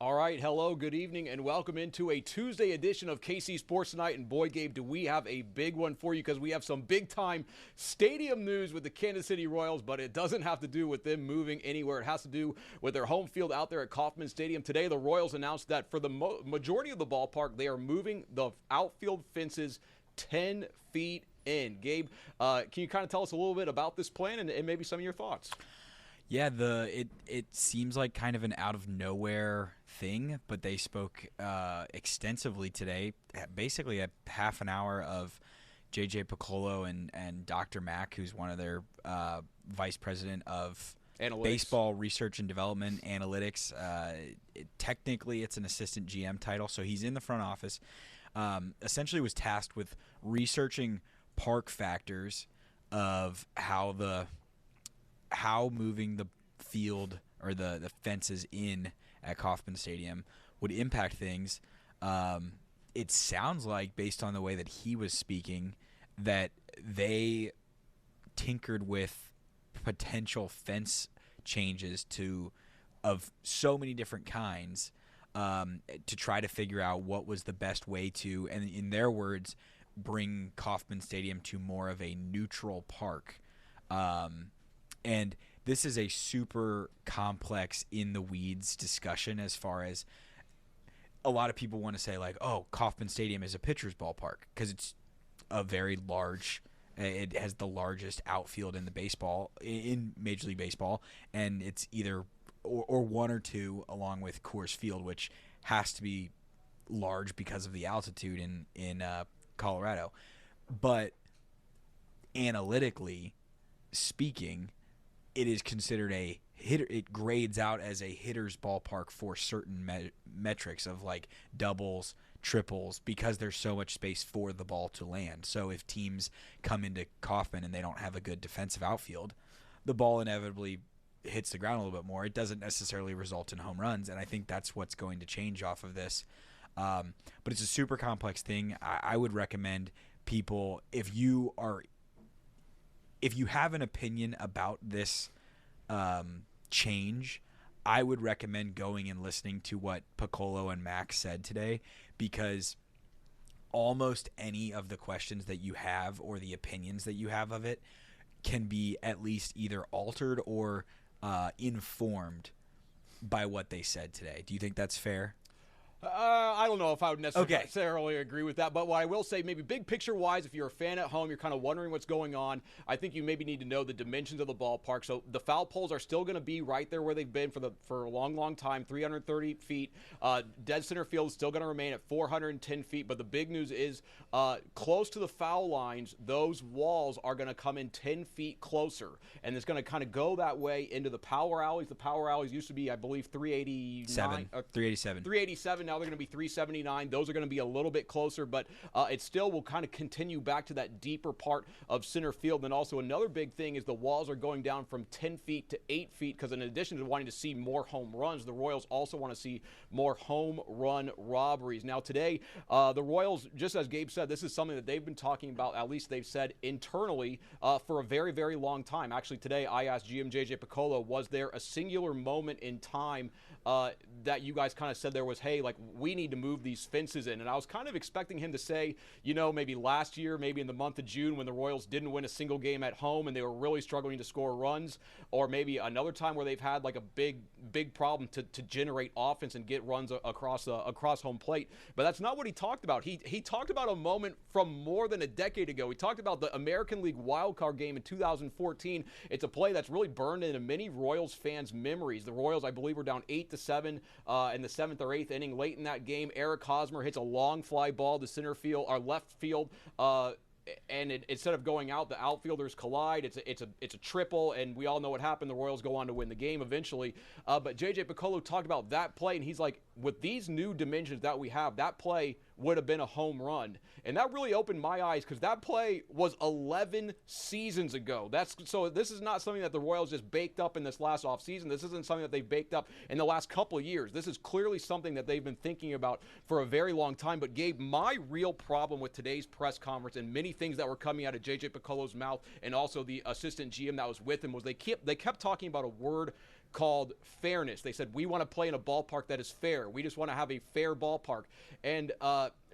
All right, hello, good evening, and welcome into a Tuesday edition of KC Sports Tonight. And boy, Gabe, do we have a big one for you because we have some big-time stadium news with the Kansas City Royals, but it doesn't have to do with them moving anywhere. It has to do with their home field out there at Kauffman Stadium. Today, the Royals announced that for the majority of the ballpark, they are moving the outfield fences 10 feet in. Gabe, can you kind of tell us a little bit about this plan and maybe some of your thoughts? Yeah, it seems like kind of an out of nowhere thing, but they spoke extensively today. Basically, a half an hour of JJ Piccolo and Dr. Mack, who's one of their vice president of Analytics. Baseball research and development analytics. Technically, it's an assistant GM title, so he's in the front office. Essentially, was tasked with researching park factors of how moving the field or the fences in at Kauffman Stadium would impact things. It sounds like, based on the way that he was speaking, that they tinkered with potential fence changes of so many different kinds to try to figure out what was the best way to, and in their words, bring Kauffman Stadium to more of a neutral park. And this is a super complex, in-the-weeds discussion as far as a lot of people want to say, like, oh, Kauffman Stadium is a pitcher's ballpark because it's a very large – it has the largest outfield in Major League Baseball, and it's either or one or two along with Coors Field, which has to be large because of the altitude in Colorado. But analytically speaking – it is considered a hitter. It grades out as a hitter's ballpark for certain metrics of like doubles, triples, because there's so much space for the ball to land. So if teams come into Kauffman and they don't have a good defensive outfield, the ball inevitably hits the ground a little bit more. It doesn't necessarily result in home runs, and I think that's what's going to change off of this. But it's a super complex thing. I would recommend people, if you have an opinion about this change, I would recommend going and listening to what Piccolo and Max said today, because almost any of the questions that you have or the opinions that you have of it can be at least either altered or informed by what they said today. Do you think that's fair? I don't know if I would necessarily agree with that, but what I will say, maybe big picture-wise, if you're a fan at home, you're kind of wondering what's going on, I think you maybe need to know the dimensions of the ballpark. So the foul poles are still going to be right there where they've been for a long, long time, 330 feet. Dead center field is still going to remain at 410 feet, but the big news is close to the foul lines, those walls are going to come in 10 feet closer, and it's going to kind of go that way into the power alleys. The power alleys used to be, I believe, 387. 387. Now they're going to be 379. Those are going to be a little bit closer, but it still will kind of continue back to that deeper part of center field. And also another big thing is the walls are going down from 10 feet to 8 feet because in addition to wanting to see more home runs, the Royals also want to see more home run robberies. Now today, the Royals, just as Gabe said, this is something that they've been talking about, at least they've said internally, for a very, very long time. Actually, today I asked GM JJ Piccolo, was there a singular moment in time that you guys kind of said there was, hey, like, we need to move these fences in? And I was kind of expecting him to say, maybe last year, maybe in the month of June when the Royals didn't win a single game at home and they were really struggling to score runs, or maybe another time where they've had like a big problem to generate offense and get runs across home plate. But that's not what he talked about. He talked about a moment from more than a decade ago. He talked about the American League wildcard game in 2014. It's a play that's really burned into many Royals fans' memories. The Royals, I believe, were down 8-7 in the 7th or 8th inning. Late in that game, Eric Hosmer hits a long fly ball to center field or left field, and instead of going out, the outfielders collide. It's a triple, and we all know what happened. The Royals go on to win the game eventually. But JJ Piccolo talked about that play, and he's like, with these new dimensions that we have, that play would have been a home run. And that really opened my eyes because that play was 11 seasons ago. So this is not something that the Royals just baked up in this last offseason. This isn't something that they've baked up in the last couple of years. This is clearly something that they've been thinking about for a very long time. But Gabe, my real problem with today's press conference and many things that were coming out of JJ Piccolo's mouth and also the assistant GM that was with him was they kept talking about a word called fairness. They said, we want to play in a ballpark that is fair. We just want to have a fair ballpark. And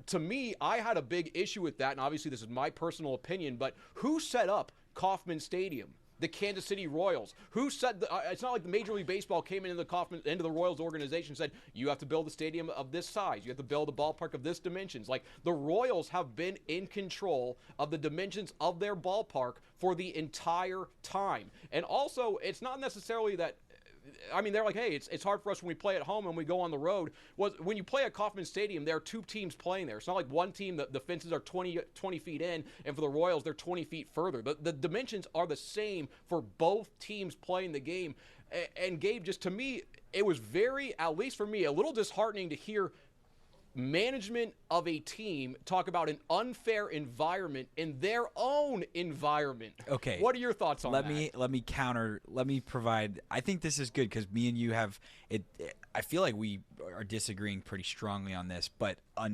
to me, I had a big issue with that, and obviously this is my personal opinion, but who set up Kauffman Stadium? The Kansas City Royals. Who said it's not like the Major League Baseball came into the Royals organization and said, you have to build a stadium of this size. You have to build a ballpark of this dimensions. Like, the Royals have been in control of the dimensions of their ballpark for the entire time. And also, it's not necessarily that, I mean, they're like, hey, it's hard for us when we play at home and we go on the road. When you play at Kauffman Stadium, there are two teams playing there. It's not like one team, the fences are 20 feet in, and for the Royals, they're 20 feet further. The dimensions are the same for both teams playing the game. And Gabe, just to me, it was very, at least for me, a little disheartening to hear management of a team talk about an unfair environment in their own environment. Okay. What are your thoughts on that? Let me counter. Let me provide. I think this is good because me and you have it. I feel like we are disagreeing pretty strongly on this, but I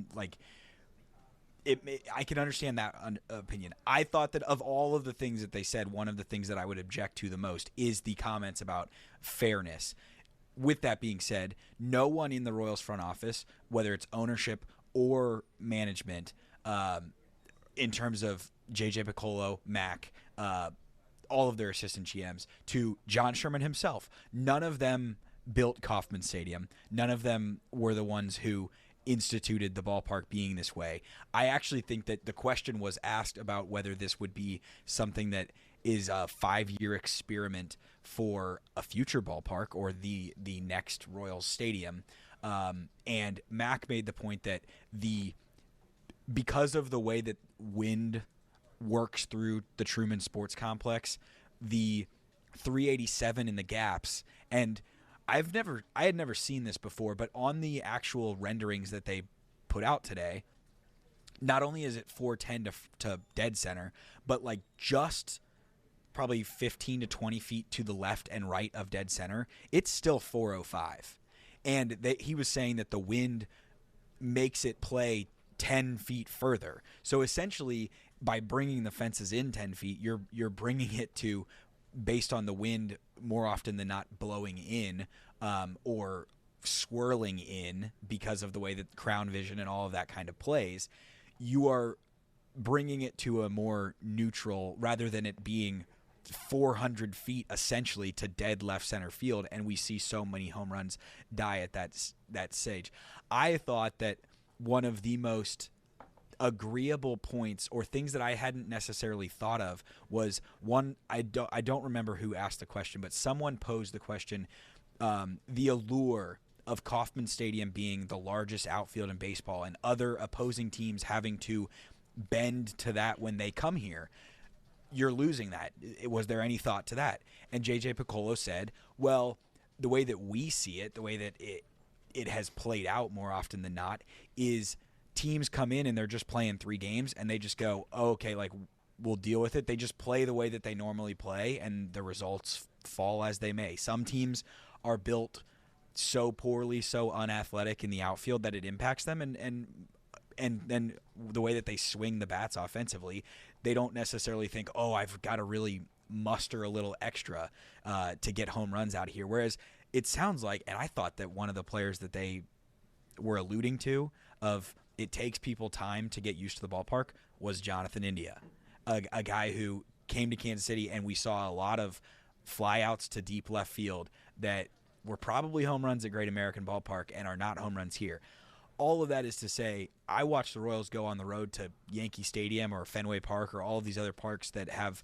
can understand that opinion. I thought that of all of the things that they said, one of the things that I would object to the most is the comments about fairness. With that being said, no one in the Royals front office, whether it's ownership or management, in terms of J.J. Piccolo, Mac, all of their assistant GMs, to John Sherman himself, none of them built Kauffman Stadium. None of them were the ones who instituted the ballpark being this way. I actually think that the question was asked about whether this would be something that is a 5-year experiment for a future ballpark or the next Royals Stadium. And Mac made the point that because of the way that wind works through the Truman Sports Complex, the 387 in the gaps, and I had never seen this before, but on the actual renderings that they put out today, not only is it 410 to dead center, but like just probably 15 to 20 feet to the left and right of dead center, it's still 405. And he was saying that the wind makes it play 10 feet further. So essentially, by bringing the fences in 10 feet, you're bringing it to, based on the wind more often than not blowing in or swirling in because of the way that crown vision and all of that kind of plays, you are bringing it to a more neutral rather than it being 400 feet essentially to dead left center field, and we see so many home runs die at that stage. I thought that one of the most agreeable points or things that I hadn't necessarily thought of was one. I don't remember who asked the question, but someone posed the question: the allure of Kauffman Stadium being the largest outfield in baseball and other opposing teams having to bend to that when they come here. You're losing that. Was there any thought to that? And J.J. Piccolo said, well, the way that we see it, the way that it has played out more often than not, is teams come in and they're just playing 3 games and they just go, oh, okay, like we'll deal with it. They just play the way that they normally play and the results fall as they may. Some teams are built so poorly, so unathletic in the outfield that it impacts them, and then the way that they swing the bats offensively, they don't necessarily think, oh, I've got to really muster a little extra to get home runs out of here. Whereas it sounds like, and I thought that one of the players that they were alluding to of it takes people time to get used to the ballpark was Jonathan India, a guy who came to Kansas City, and we saw a lot of flyouts to deep left field that were probably home runs at Great American Ballpark and are not home runs here. All of that is to say, I watched the Royals go on the road to Yankee Stadium or Fenway Park or all of these other parks that have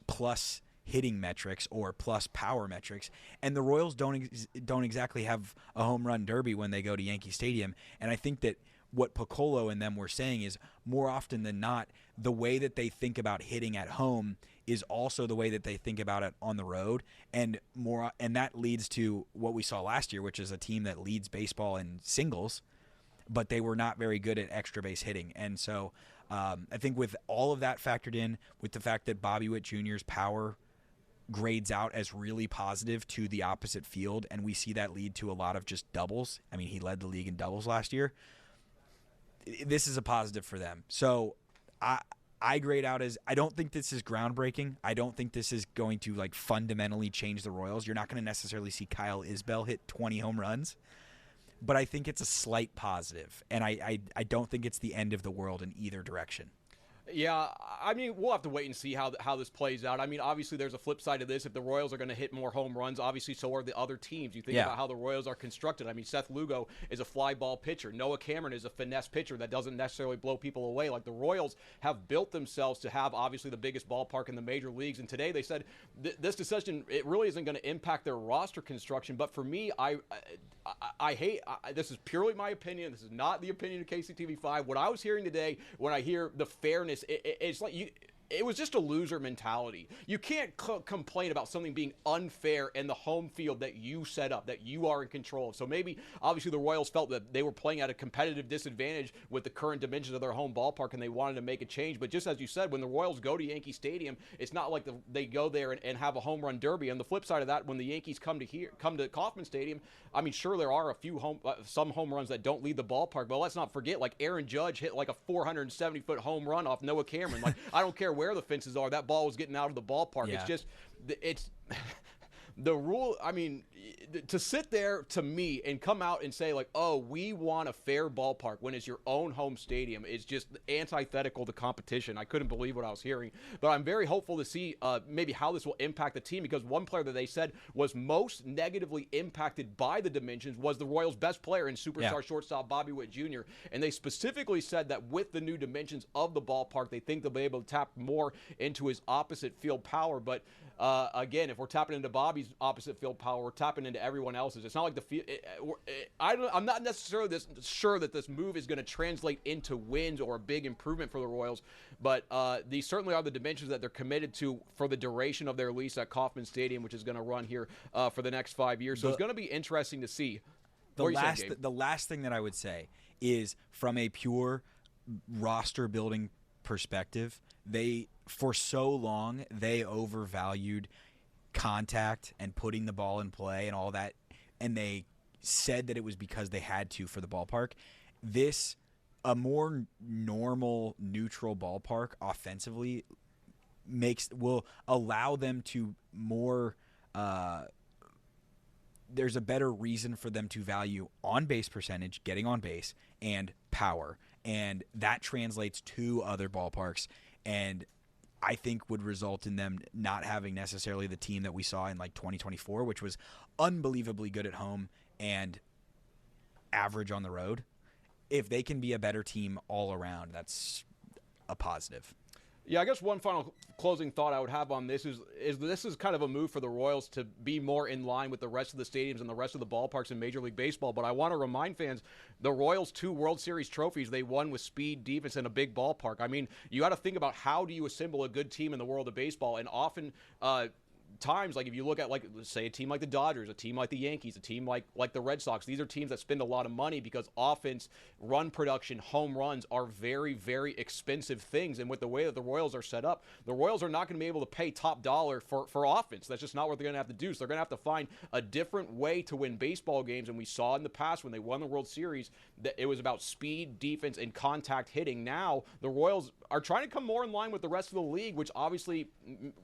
plus hitting metrics or plus power metrics, and the Royals don't exactly have a home run derby when they go to Yankee Stadium. And I think that what Piccolo and them were saying is more often than not, the way that they think about hitting at home is also the way that they think about it on the road, and that leads to what we saw last year, which is a team that leads baseball in singles, but they were not very good at extra base hitting. And so I think with all of that factored in, with the fact that Bobby Witt Jr.'s power grades out as really positive to the opposite field, and we see that lead to a lot of just doubles. I mean, he led the league in doubles last year. This is a positive for them. So I grade out as I don't think this is groundbreaking. I don't think this is going to like fundamentally change the Royals. You're not going to necessarily see Kyle Isbell hit 20 home runs, but I think it's a slight positive, and I don't think it's the end of the world in either direction. Yeah, I mean, we'll have to wait and see how this plays out. I mean, obviously, there's a flip side to this. If the Royals are going to hit more home runs, obviously, so are the other teams. You think about how the Royals are constructed. I mean, Seth Lugo is a fly ball pitcher. Noah Cameron is a finesse pitcher that doesn't necessarily blow people away. Like, the Royals have built themselves to have, obviously, the biggest ballpark in the major leagues. And today they said this decision, it really isn't going to impact their roster construction. But for me, I hate this is purely my opinion. This is not the opinion of KCTV5. What I was hearing today when I hear the fairness, it's like it was just a loser mentality. You can't complain about something being unfair in the home field that you set up, that you are in control of. So maybe, obviously, the Royals felt that they were playing at a competitive disadvantage with the current dimensions of their home ballpark, and they wanted to make a change. But just as you said, when the Royals go to Yankee Stadium, it's not like they go there and have a home run derby. On the flip side of that, when the Yankees come to Kauffman Stadium, I mean, sure, there are some home runs that don't lead the ballpark, but let's not forget, like, Aaron Judge hit like a 470-foot home run off Noah Cameron. Like, I don't care where the fences are, that ball was getting out of the ballpark. Yeah. It's the rule. I mean, to sit there to me and come out and say like, oh, we want a fair ballpark when it's your own home stadium is just antithetical to competition. I couldn't believe what I was hearing, but I'm very hopeful to see maybe how this will impact the team, because one player that they said was most negatively impacted by the dimensions was the Royals' best player and superstar shortstop Bobby Witt Jr. And they specifically said that with the new dimensions of the ballpark, they think they'll be able to tap more into his opposite field power. But again, if we're tapping into Bobby's opposite field power, we're tapping into everyone else's. It's not like I'm not necessarily sure that this move is going to translate into wins or a big improvement for the Royals, but these certainly are the dimensions that they're committed to for the duration of their lease at Kauffman Stadium, which is going to run here for the next 5 years. So it's going to be interesting to see. The last thing that I would say is, from a pure roster building perspective, for so long they overvalued contact and putting the ball in play and all that, and they said that it was because they had to for the ballpark. A more normal, neutral ballpark offensively will allow them to more there's a better reason for them to value on-base percentage, getting on base, and power, and that translates to other ballparks, and I think would result in them not having necessarily the team that we saw in like 2024, which was unbelievably good at home and average on the road. If they can be a better team all around, that's a positive. Yeah, I guess one final closing thought I would have on this is this is kind of a move for the Royals to be more in line with the rest of the stadiums and the rest of the ballparks in Major League Baseball. But I want to remind fans, the Royals' 2 World Series trophies, they won with speed, defense, and a big ballpark. I mean, you got to think about how do you assemble a good team in the world of baseball, and often times, like if you look at, like, let's say a team like the Dodgers, a team like the Yankees, a team like the Red Sox, these are teams that spend a lot of money because offense, run production, home runs are very, very expensive things. And with the way that the Royals are set up, the Royals are not going to be able to pay top dollar for offense. That's just not what they're going to have to do. So they're going to have to find a different way to win baseball games. And we saw in the past when they won the World Series that it was about speed, defense, and contact hitting. Now the Royals are trying to come more in line with the rest of the league, which obviously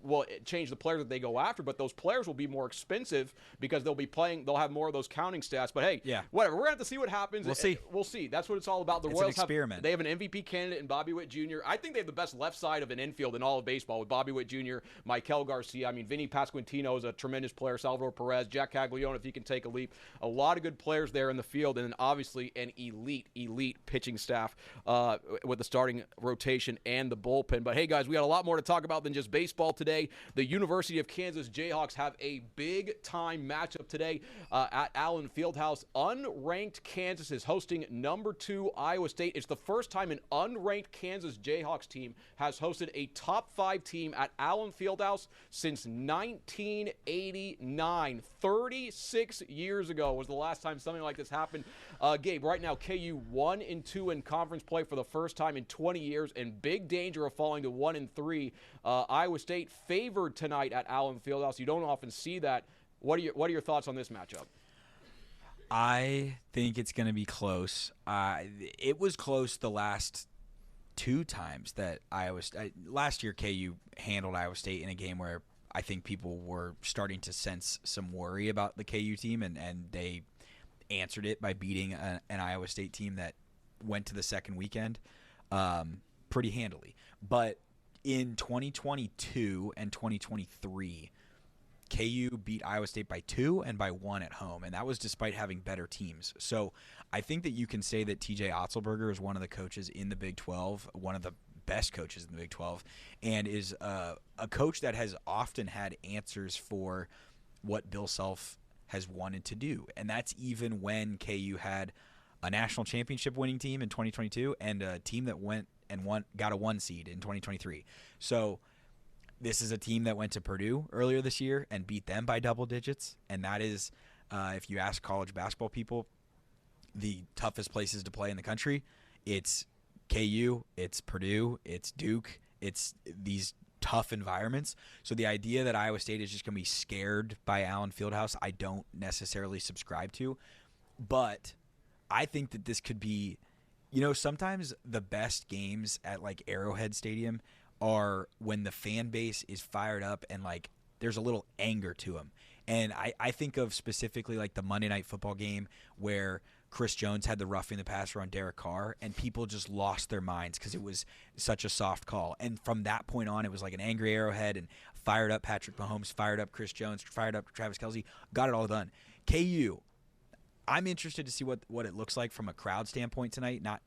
will change the players that they go after, but those players will be more expensive because they'll have more of those counting stats. But hey, whatever. We're going to have to see what happens. We'll see. That's what it's all about. The Royals an experiment. They have an MVP candidate in Bobby Witt Jr. I think they have the best left side of an infield in all of baseball with Bobby Witt Jr., Maikel Garcia. I mean, Vinny Pasquantino is a tremendous player. Salvador Perez, Jack Caglione, if he can take a leap. A lot of good players there in the field, and then obviously an elite pitching staff with the starting rotation and the bullpen. But hey, guys, we got a lot more to talk about than just baseball today. The University of Kansas Jayhawks have a big-time matchup today at Allen Fieldhouse. Unranked Kansas is hosting number 2 Iowa State. It's the first time an unranked Kansas Jayhawks team has hosted a top 5 team at Allen Fieldhouse since 1989. 36 years ago was the last time something like this happened. Gabe, right now KU 1-2 in conference play for the first time in 20 years, and big danger of falling to 1-3. Iowa State favored tonight at Allen Fieldhouse. You don't often see that. What are your thoughts on this matchup? I think it's going to be close. It was close the last 2 times that last year KU handled Iowa State in a game where I think people were starting to sense some worry about the KU team, and they answered it by beating an Iowa State team that went to the second weekend pretty handily. But in 2022 and 2023, KU beat Iowa State by 2 and by 1 at home, and that was despite having better teams. So I think that you can say that TJ Otzelberger is one of the coaches in the Big 12, one of the best coaches in the Big 12, and is a coach that has often had answers for what Bill Self has wanted to do. And that's even when KU had a national championship winning team in 2022 and a team that went and got a 1 seed in 2023. So this is a team that went to Purdue earlier this year and beat them by double digits. And that is, if you ask college basketball people, the toughest places to play in the country. It's KU, it's Purdue, it's Duke, it's these tough environments. So the idea that Iowa State is just going to be scared by Allen Fieldhouse, I don't necessarily subscribe to. But I think that this could be, sometimes the best games at like Arrowhead Stadium are when the fan base is fired up and like there's a little anger to them. And I think of specifically like the Monday Night Football game where Chris Jones had the roughing the passer on Derek Carr, and people just lost their minds because it was such a soft call. And from that point on, it was like an angry Arrowhead, and fired up Patrick Mahomes, fired up Chris Jones, fired up Travis Kelce, got it all done. KU, I'm interested to see what it looks like from a crowd standpoint tonight. Not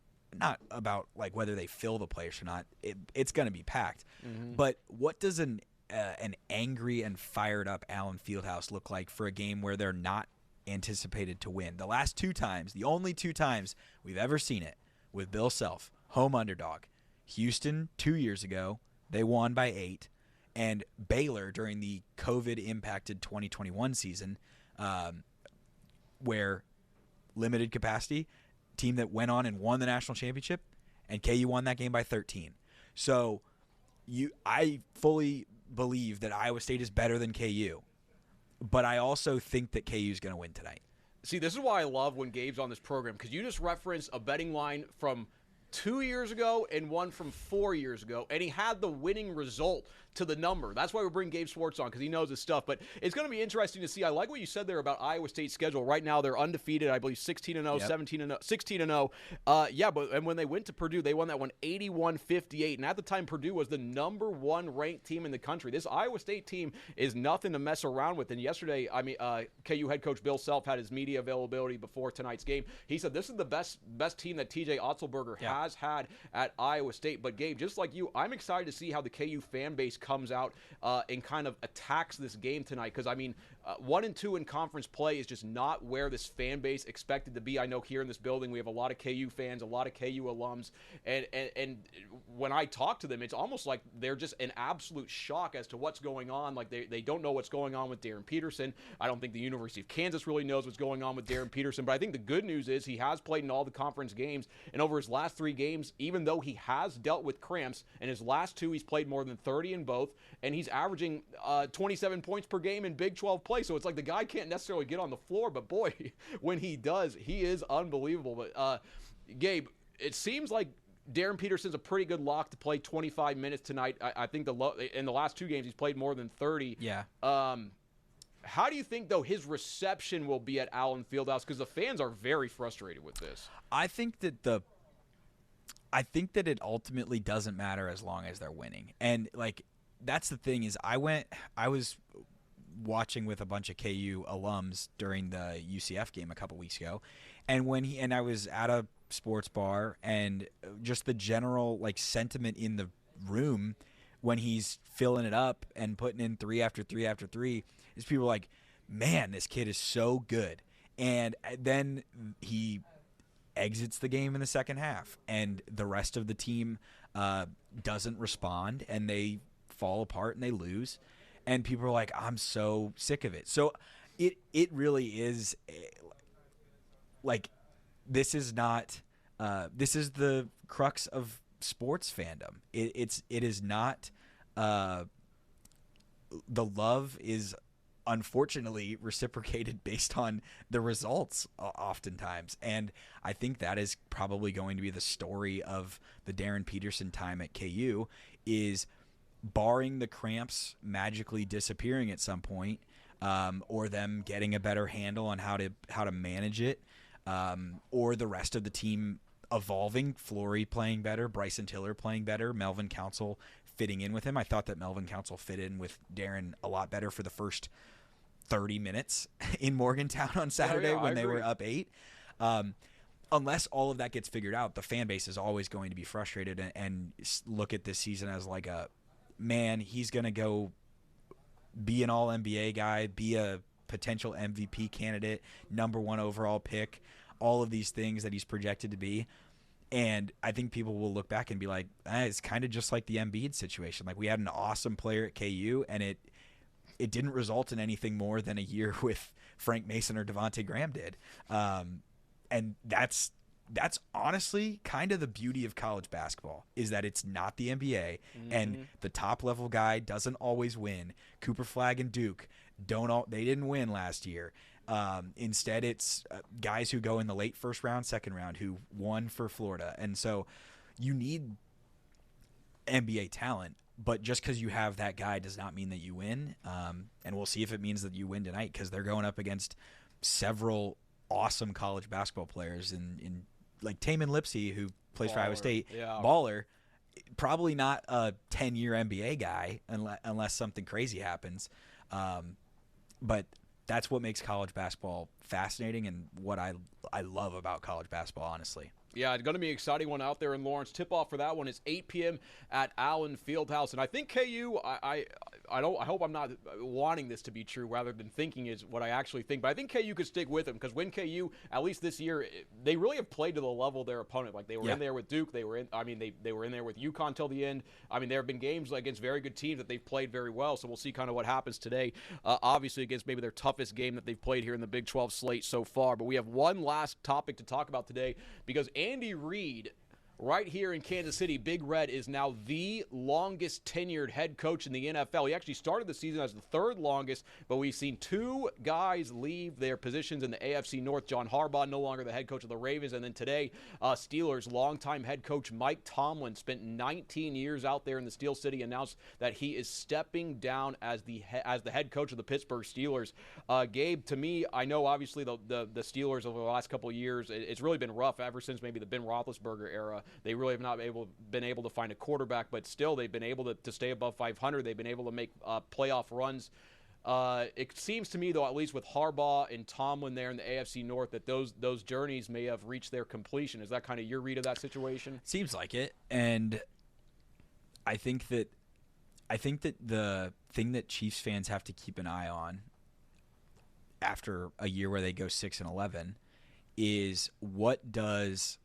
about like whether they fill the place or not. It's going to be packed. Mm-hmm. But what does an angry and fired up Allen Fieldhouse look like for a game where they're not anticipated to win? The last 2 times, the only 2 times we've ever seen it with Bill Self, home underdog. Houston 2 years ago, they won by 8, and Baylor during the COVID-impacted 2021 season, where limited capacity, team that went on and won the national championship, and KU won that game by 13. So I fully believe that Iowa State is better than KU. But I also think that KU is going to win tonight. See, this is why I love when Gabe's on this program, because you just referenced a betting line from 2 years ago and one from 4 years ago, and he had the winning result to the number. That's why we bring Gabe Swartz on, because he knows his stuff. But it's going to be interesting to see. I like what you said there about Iowa State's schedule. Right now, they're undefeated. I believe 16-0, yep. 17-0, 16-0. And when they went to Purdue, they won that one 81-58. And at the time, Purdue was the number 1 ranked team in the country. This Iowa State team is nothing to mess around with. And yesterday, KU head coach Bill Self had his media availability before tonight's game. He said this is the best team that TJ Otzelberger has had at Iowa State. But Gabe, just like you, I'm excited to see how the KU fan base comes out and kind of attacks this game tonight, because 1-2 in conference play is just not where this fan base expected to be. I know here in this building we have a lot of KU fans, a lot of KU alums, and when I talk to them, it's almost like they're just in absolute shock as to what's going on. Like they don't know what's going on with Darren Peterson. I don't think the University of Kansas really knows what's going on with Darren Peterson, but I think the good news is he has played in all the conference games, and over his last 3 games, even though he has dealt with cramps, in his last 2 he's played more than 30 in both, and he's averaging 27 points per game in Big 12 play. So it's like the guy can't necessarily get on the floor, but boy, when he does, he is unbelievable. But Gabe, it seems like Darren Peterson's a pretty good lock to play 25 minutes tonight. I think in the last 2 games he's played more than 30. Yeah. How do you think, though, his reception will be at Allen Fieldhouse? Because the fans are very frustrated with this. I think that it ultimately doesn't matter as long as they're winning. And like that's the thing is I was watching with a bunch of KU alums during the UCF game a couple weeks ago, and I was at a sports bar, and just the general like sentiment in the room when he's filling it up and putting in 3 after 3 after 3 is people like, man, this kid is so good. And then he exits the game in the second half, and the rest of the team doesn't respond, and they fall apart and they lose, and people are like, I'm so sick of it. So it really is like this is not this is the crux of sports fandom. It is not the love is unfortunately reciprocated based on the results oftentimes. And I think that is probably going to be the story of the Darren Peterson time at KU, is barring the cramps magically disappearing at some point, or them getting a better handle on how to manage it, or the rest of the team evolving, Flory playing better, Bryson Tiller playing better, Melvin Council fitting in with him. I thought that Melvin Council fit in with Darren a lot better for the first 30 minutes in Morgantown on Saturday when they were up 8. Unless all of that gets figured out, the fan base is always going to be frustrated and look at this season as like a, man, he's going to go be an all-NBA guy, be a potential MVP candidate, number 1 overall pick, all of these things that he's projected to be. And I think people will look back and be like, it's kind of just like the Embiid situation. Like, we had an awesome player at KU, and it didn't result in anything more than a year with Frank Mason or Devontae Graham did. And that's honestly kind of the beauty of college basketball, is that it's not the NBA, and the top level guy doesn't always win. Cooper Flagg and Duke they didn't win last year. Instead, it's guys who go in the late first round, second round, who won for Florida. And so you need NBA talent, but just because you have that guy does not mean that you win. And we'll see if it means that you win tonight, because they're going up against several awesome college basketball players in like Tamin Lipsey, who plays for Iowa State, baller, probably not a 10-year NBA guy unless something crazy happens. But that's what makes college basketball fascinating, and what I love about college basketball, honestly. Yeah, it's going to be an exciting one out there in Lawrence. Tip-off for that one is 8 p.m. at Allen Fieldhouse. And I think KU, I hope I'm not wanting this to be true rather than thinking is what I actually think. But I think KU could stick with them, because when KU, at least this year, they really have played to the level of their opponent. Like, they were in there with Duke. They were in there with UConn till the end. I mean, there have been games against very good teams that they've played very well. So we'll see kind of what happens today. Obviously, against maybe their toughest game that they've played here in the Big 12 slate so far. But we have one last topic to talk about today, because Andy Reid, right here in Kansas City, Big Red, is now the longest tenured head coach in the NFL. He actually started the season as the 3rd longest, but we've seen 2 guys leave their positions in the AFC North. John Harbaugh, no longer the head coach of the Ravens, and then today, Steelers longtime head coach Mike Tomlin spent 19 years out there in the Steel City, announced that he is stepping down as the head coach of the Pittsburgh Steelers. Gabe, to me, I know obviously the Steelers over the last couple of years, it's really been rough ever since maybe the Ben Roethlisberger era. They really have not been able to find a quarterback, but still they've been able to stay above 500. They've been able to make playoff runs. It seems to me, though, at least with Harbaugh and Tomlin there in the AFC North, that those journeys may have reached their completion. Is that kind of your read of that situation? Seems like it. And I think that the thing that Chiefs fans have to keep an eye on after a year where they go 6-11 is what does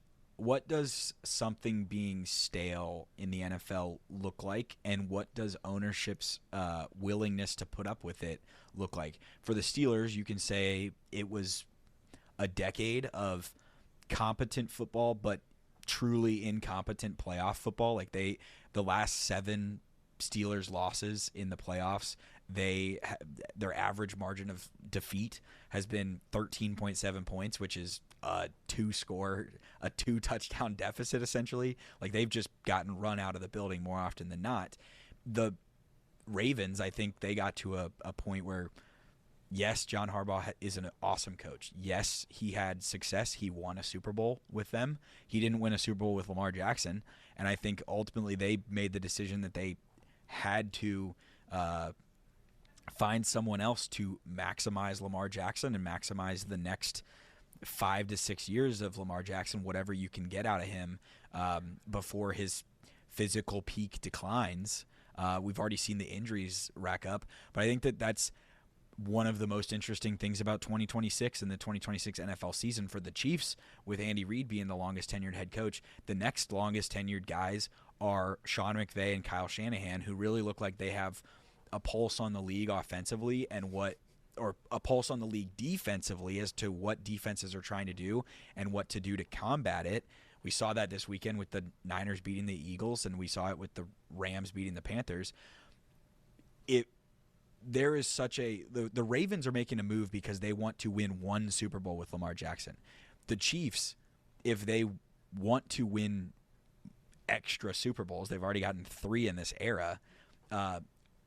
something being stale in the NFL look like, and what does ownership's willingness to put up with it look like? For the Steelers, you can say it was a decade of competent football, but truly incompetent playoff football. Like, the last 7 Steelers losses in the playoffs, their average margin of defeat has been 13.7 points, which is a 2-touchdown deficit, essentially. Like, they've just gotten run out of the building more often than not. The Ravens, I think they got to a point where, yes, John Harbaugh is an awesome coach. Yes, he had success. He won a Super Bowl with them. He didn't win a Super Bowl with Lamar Jackson. And I think ultimately they made the decision that they had to find someone else to maximize Lamar Jackson and maximize the next 5 to 6 years of Lamar Jackson, whatever you can get out of him before his physical peak declines. We've already seen the injuries rack up, but I think that's one of the most interesting things about 2026 and the 2026 NFL season for the Chiefs, with Andy Reid being the longest tenured head coach. The next longest tenured guys are Sean McVay and Kyle Shanahan, who really look like they have a pulse on the league offensively or a pulse on the league defensively as to what defenses are trying to do and what to do to combat it. We saw that this weekend with the Niners beating the Eagles, and we saw it with the Rams beating the Panthers. there is such the Ravens are making a move because they want to win one Super Bowl with Lamar Jackson. The Chiefs, if they want to win extra Super Bowls, they've already gotten 3 in this era.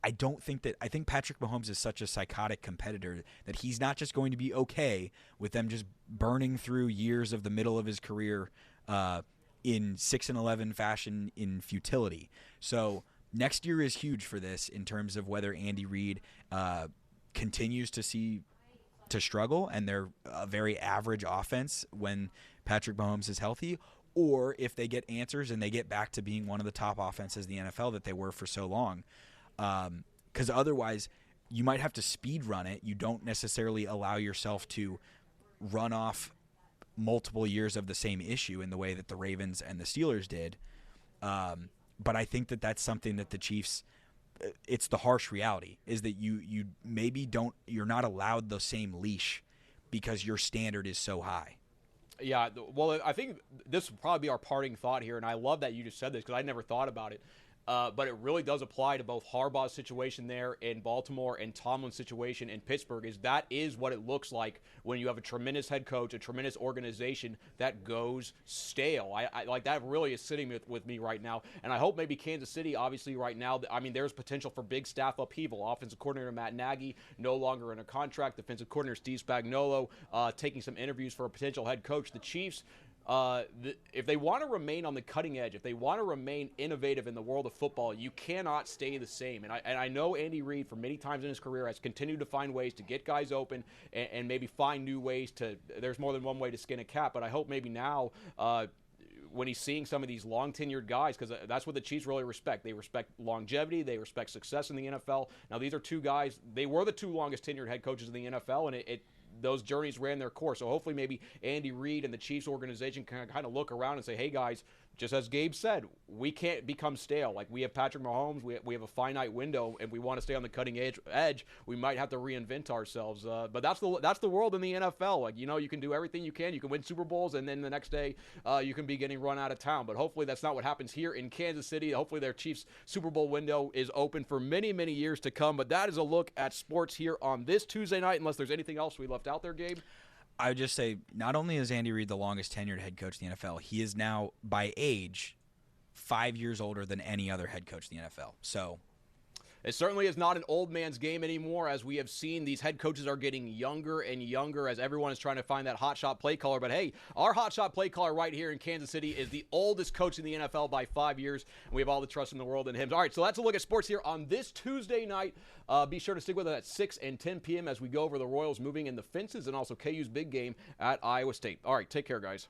I think Patrick Mahomes is such a psychotic competitor that he's not just going to be okay with them just burning through years of the middle of his career in 6-11 fashion in futility. So next year is huge for this in terms of whether Andy Reid continues to struggle and they're a very average offense when Patrick Mahomes is healthy, or if they get answers and they get back to being one of the top offenses in the NFL that they were for so long. Because otherwise, you might have to speed run it. You don't necessarily allow yourself to run off multiple years of the same issue in the way that the Ravens and the Steelers did. But I think that that's something that the Chiefs, it's the harsh reality, is that you maybe you're not allowed the same leash because your standard is so high. Yeah, well, I think this would probably be our parting thought here, and I love that you just said this because I never thought about it. But it really does apply to both Harbaugh's situation there in Baltimore and Tomlin's situation in Pittsburgh. That is what it looks like when you have a tremendous head coach, a tremendous organization that goes stale. I like that really is sitting with me right now. And I hope maybe Kansas City, obviously right now, I mean, there's potential for big staff upheaval. Offensive coordinator Matt Nagy no longer in a contract. Defensive coordinator Steve Spagnuolo taking some interviews for a potential head coach. The Chiefs, if they want to remain on the cutting edge, if they want to remain innovative in the world of football, you cannot stay the same. And I know Andy Reid, for many times in his career, has continued to find ways to get guys open and maybe find new ways to. There's more than one way to skin a cat, but I hope maybe now. When he's seeing some of these long-tenured guys, because that's what the Chiefs really respect. They respect longevity. They respect success in the NFL. Now, these are 2 guys. They were the 2 longest-tenured head coaches in the NFL, and those journeys ran their course. So hopefully maybe Andy Reid and the Chiefs organization can kind of look around and say, hey, guys, just as Gabe said, we can't become stale. Like, we have Patrick Mahomes. We have a finite window, and we want to stay on the cutting edge. We might have to reinvent ourselves. But that's the world in the NFL. Like, you can do everything you can. You can win Super Bowls, and then the next day you can be getting run out of town. But hopefully that's not what happens here in Kansas City. Hopefully their Chiefs Super Bowl window is open for many, many years to come. But that is a look at sports here on this Tuesday night, unless there's anything else we left out there, Gabe. I would just say, not only is Andy Reid the longest tenured head coach in the NFL, he is now, by age, 5 years older than any other head coach in the NFL. So it certainly is not an old man's game anymore. As we have seen, these head coaches are getting younger and younger as everyone is trying to find that hotshot play caller. But hey, our hotshot play caller right here in Kansas City is the oldest coach in the NFL by 5 years, and we have all the trust in the world in him. All right, so that's a look at sports here on this Tuesday night. Be sure to stick with us at 6 and 10 p.m. as we go over the Royals moving in the fences and also KU's big game at Iowa State. All right, take care, guys.